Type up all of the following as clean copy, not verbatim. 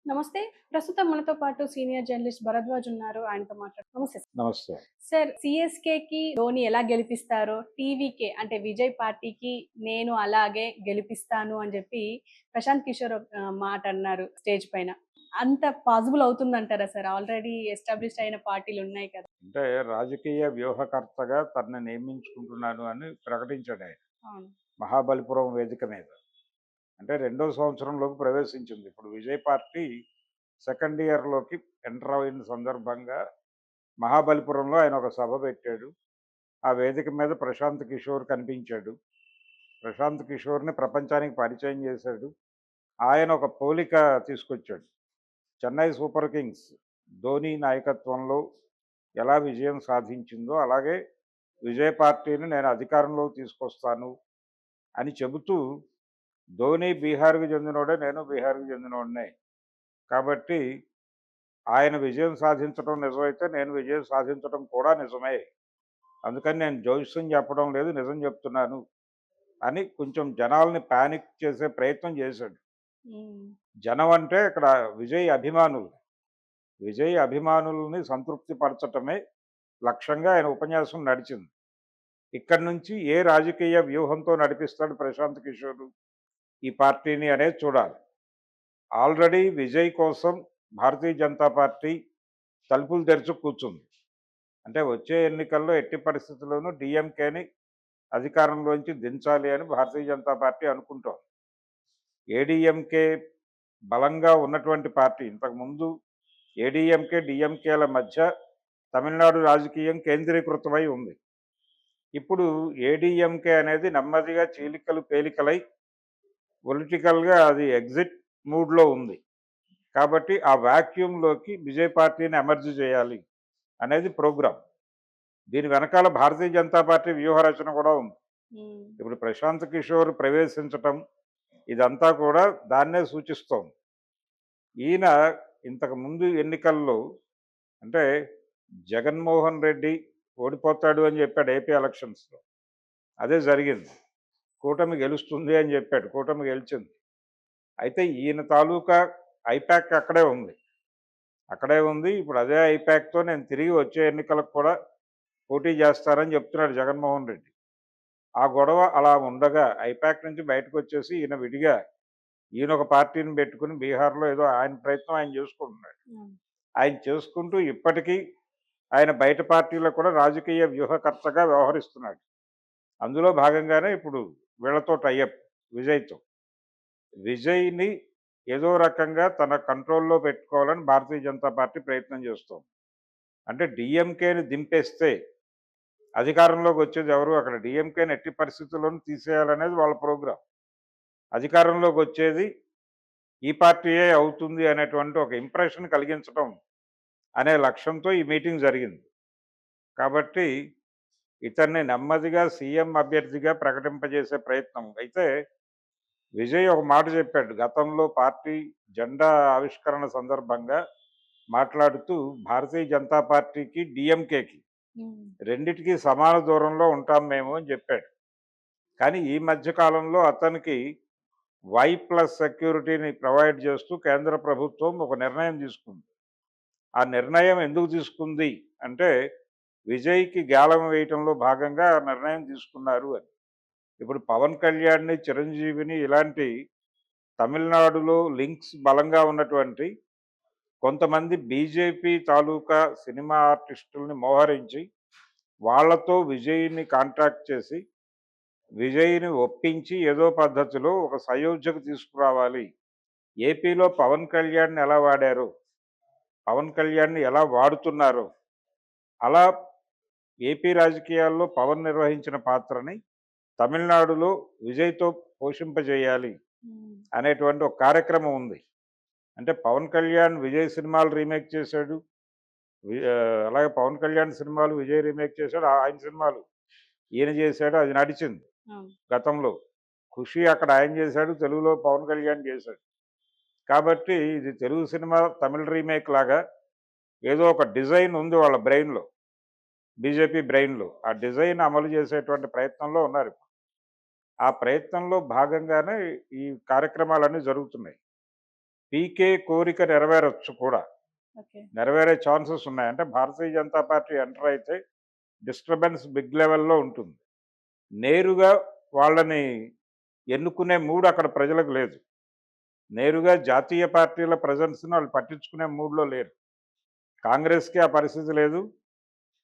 నమస్తే. ప్రస్తుతం మనతో పాటు సీనియర్ జర్నలిస్ట్ భరద్వాజ్ ఉన్నారు. ఆయనతో నమస్తే సార్. నమస్తే. సార్, సీఎస్‌కేకి ధోని ఎలా గెలిపిస్తారో, టీవీకే అంటే విజయ్ పార్టీకి నేను అలాగే గెలిపిస్తాను అని జెప్పి ప్రశాంత్ కిషోర్ మాట అన్నారు స్టేజ్ పైన. అంత పాజిబుల్ అవుతుందంటారా సార్? ఆల్రెడీ ఎస్టాబ్లిష్డ్ అయిన పార్టీలున్నాయి కదా! అంటే రాజకీయ వ్యూహకర్తగా తనని నియమించుకుంటున్నాను అని ప్రకటించాడాయన. అవును. మహాబలిపురం వేదిక మీద. అంటే రెండో సంవత్సరంలోకి ప్రవేశించింది. ఇప్పుడు విజయ్ పార్టీ సెకండ్ ఇయర్‌లోకి ఎంటర్ అయిన సందర్భంగా మహాబలిపురంలో ఆయన ఒక సభ పెట్టాడు. ఆ వేదిక మీద ప్రశాంత్ కిషోర్ కనిపించాడు. ప్రశాంత్ కిషోర్‌ని ప్రపంచానికి పరిచయం చేశాడు. ఆయన ఒక పోలిక తీసుకొచ్చాడు. చెన్నై సూపర్ కింగ్స్ ధోని నాయకత్వంలో ఎలా విజయం సాధించిందో అలాగే విజయ్ పార్టీని నేను అధికారంలోకి తీసుకొస్తాను అని చెబుతూ, ధోని బీహార్‌కి చెందినోడే, నేను బీహార్‌కి చెందినోడినే. కాబట్టి ఆయన విజయం సాధించడం నిజమైతే నేను విజయం సాధించడం కూడా నిజమే. అందుకని నేను జోస్యం చెప్పడం లేదు, నిజం చెప్తున్నాను అని కొంచెం జనాల్ని పానిక్ చేసే ప్రయత్నం చేశాడు. హ్మ్. జనం అంటే ఇక్కడ విజయ్ అభిమానులు. విజయ్ అభిమానుల్ని సంతృప్తి పరచటమే లక్ష్యంగా ఆయన ఉపన్యాసం నడిచింది. ఇక్కడి నుంచి ఏ రాజకీయ వ్యూహంతో నడిపిస్తాడు ప్రశాంత్ కిషోర్ ఈ పార్టీని అనేది చూడాలి. ఆల్రెడీ విజయ్ కోసం భారతీయ జనతా పార్టీ తలుపులు తెరిచి కూర్చుంది. అంటే వచ్చే ఎన్నికల్లో ఎట్టి పరిస్థితుల్లోనూ డీఎంకేని అధికారంలోంచి దించాలి అని భారతీయ జనతా పార్టీ అనుకుంటోంది. ఏడీఎంకే బలంగా ఉన్నటువంటి పార్టీ. ఇంతకుముందు ఏడీఎంకే, డీఎంకేల మధ్య తమిళనాడు రాజకీయం కేంద్రీకృతమై ఉంది. ఇప్పుడు ఏడీఎంకే అనేది నెమ్మదిగా చీలికలు పేలికలై పొలిటికల్‌గా అది ఎగ్జిట్ మూడ్‌లో ఉంది. కాబట్టి ఆ వాక్యూమ్‌లోకి విజయ్ పార్టీని ఎమర్జ్ చేయాలి అనేది ప్రోగ్రామ్. దీని వెనకాల భారతీయ జనతా పార్టీ వ్యూహరచన కూడా ఉంది. హ్మ్. ఇప్పుడు ప్రశాంత్ కిషోర్ ప్రవేశించటం ఇదంతా కూడా దాన్నే సూచిస్తోంది. ఈయన ఇంతకు ముందు ఎన్నికల్లో అంటే జగన్మోహన్ రెడ్డి ఓడిపోతాడు అని చెప్పాడు ఏపీ ఎలక్షన్స్‌లో. అదే జరిగింది. కూటమి గెలుస్తుంది అని చెప్పాడు. కూటమి గెలిచింది. అయితే ఈయన తాలూకా ఐపాక్ అక్కడే ఉంది. అక్కడే ఉంది. ఇప్పుడు అదే ఐపాక్‌తో నేను తిరిగి వచ్చే ఎన్నికలకు కూడా పోటీ చేస్తానని చెప్తున్నాడు జగన్మోహన్ రెడ్డి. ఆ గొడవ అలా ఉండగా ఐపాక్ నుంచి బయటకొచ్చేసి ఈయన విడిగా ఈయన ఒక పార్టీని పెట్టుకొని బీహార్‌లో ఏదో ఆయన ప్రయత్నం ఆయన చేసుకుంటున్నాడు. హ్మ్. ఆయన చేసుకుంటూ ఇప్పటికీ ఆయన బయట పార్టీలో కూడా రాజకీయ వ్యూహకర్తగా వ్యవహరిస్తున్నాడు. అందులో భాగంగానే ఇప్పుడు వీళ్ళతో టైఅప్ విజయ్‌తో. విజయ్‌ని ఏదో రకంగా తన కంట్రోల్‌లో పెట్టుకోవాలని భారతీయ జనతా పార్టీ ప్రయత్నం చేస్తోంది. అంటే డీఎంకేని దింపేస్తే అధికారంలోకి వచ్చేది ఎవరు? అక్కడ డీఎంకేని ఎట్టి పరిస్థితుల్లోనూ తీసేయాలనేది వాళ్ళ ప్రోగ్రామ్. అధికారంలోకి వచ్చేది ఈ పార్టీయే అవుతుంది అనేటువంటి ఒక ఇంప్రెషన్ కలిగించటం అనే లక్ష్యంతో ఈ మీటింగ్ జరిగింది. కాబట్టి ఇతన్ని నెమ్మదిగా సీఎం అభ్యర్థిగా ప్రకటింపజేసే ప్రయత్నం. అయితే విజయ్ ఒక మాట చెప్పాడు. గతంలో పార్టీ జెండా ఆవిష్కరణ సందర్భంగా మాట్లాడుతూ భారతీయ జనతా పార్టీకి, డీఎంకేకి హ్మ్. రెండిటికి సమాన దూరంలో ఉంటాం మేము అని చెప్పాడు. కానీ ఈ మధ్య కాలంలో అతనికి వై ప్లస్ సెక్యూరిటీని ప్రొవైడ్ చేస్తూ కేంద్ర ప్రభుత్వం ఒక నిర్ణయం తీసుకుంది. ఆ నిర్ణయం ఎందుకు తీసుకుంది అంటే విజయ్‌కి గ్యాలం వేయటంలో భాగంగా ఆ నిర్ణయం తీసుకున్నారు అని. ఇప్పుడు పవన్ కళ్యాణ్‌ని, చిరంజీవిని ఇలాంటి తమిళనాడులో లింక్స్ బలంగా ఉన్నటువంటి కొంతమంది బీజేపీ తాలూకా సినిమా ఆర్టిస్టుల్ని మోహరించి వాళ్ళతో విజయ్‌ని కాంట్రాక్ట్ చేసి, విజయ్‌ని ఒప్పించి ఏదో పద్ధతిలో ఒక సయోధ్యకు తీసుకురావాలి. ఏపీలో పవన్ కళ్యాణ్‌ని ఎలా వాడారో, పవన్ కళ్యాణ్‌ని ఎలా వాడుతున్నారో, అలా ఏపీ రాజకీయాల్లో పవన్ నిర్వహించిన పాత్రని తమిళనాడులో విజయ్‌తో పోషింపజేయాలి హ్మ్. అనేటువంటి ఒక కార్యక్రమం ఉంది. అంటే పవన్ కళ్యాణ్ విజయ్ సినిమాలు రీమేక్ చేశాడు. అలాగే పవన్ కళ్యాణ్ సినిమాలు విజయ్ రీమేక్ చేశాడు. ఆయన సినిమాలు ఈయన చేశాడు. అది నడిచింది అవును. గతంలో. 'ఖుషి' అక్కడ ఆయన చేశాడు. తెలుగులో పవన్ కళ్యాణ్ చేశాడు. కాబట్టి ఇది తెలుగు సినిమా తమిళ్ రీమేక్ లాగా ఏదో ఒక డిజైన్ ఉంది వాళ్ళ బ్రెయిన్‌లో. బీజేపీ బ్రెయిన్‌లో. ఆ డిజైన్ అమలు చేసేటువంటి ప్రయత్నంలో ఉన్నారు. ఆ ప్రయత్నంలో భాగంగానే ఈ కార్యక్రమాలన్నీ జరుగుతున్నాయి. పీకే కోరిక నెరవేరొచ్చు కూడా. ఓకే. నెరవేరే ఛాన్సెస్ ఉన్నాయి. అంటే భారతీయ జనతా పార్టీ ఎంటర్ అయితే డిస్టర్బెన్స్ బిగ్ లెవెల్‌లో ఉంటుంది. నేరుగా వాళ్ళని ఎన్నుకునే మూడ్ అక్కడ ప్రజలకు లేదు. నేరుగా జాతీయ పార్టీల ప్రెజెన్స్‌ని వాళ్ళు పట్టించుకునే మూడ్‌లో లేరు. కాంగ్రెస్‌కి ఆ పరిస్థితి లేదు.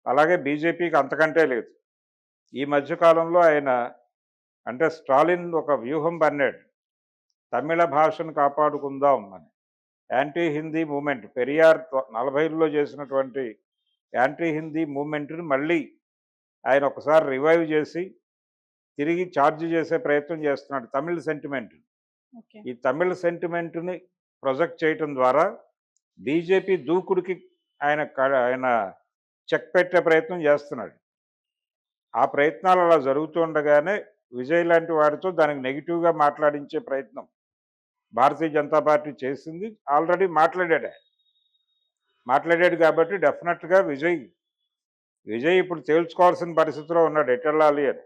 అలాగే బీజేపీకి అంతకంటే లేదు. ఈ మధ్య కాలంలో ఆయన అంటే స్టాలిన్ ఒక వ్యూహం పన్నాడు. తమిళ భాషను కాపాడుకుందాం అని. యాంటీ హిందీ మూవ్‌మెంట్ పెరియార్ 40లో చేసినటువంటి యాంటీ హిందీ మూవ్‌మెంట్‌ని మళ్ళీ ఆయన ఒకసారి రివైవ్ చేసి, తిరిగి చార్జ్ చేసే ప్రయత్నం చేస్తున్నాడు తమిళ్ సెంటిమెంట్. ఓకే. ఈ తమిళ్ సెంటిమెంట్‌ని ప్రొజెక్ట్ చేయటం ద్వారా బీజేపీ దూకుడుకి ఆయన చెక్ పెట్టే ప్రయత్నం చేస్తున్నాడు. ఆ ప్రయత్నాలు అలా జరుగుతూ ఉండగానే విజయ్ లాంటి వారితో దానికి నెగెటివ్‌గా మాట్లాడించే ప్రయత్నం భారతీయ జనతా పార్టీ చేసింది. ఆల్రెడీ మాట్లాడాడు ఆయన. మాట్లాడాడు కాబట్టి డెఫినెట్‌గా విజయ్ ఇప్పుడు తేల్చుకోవాల్సిన పరిస్థితిలో ఉన్నాడు ఎటెళ్ళాలి అని.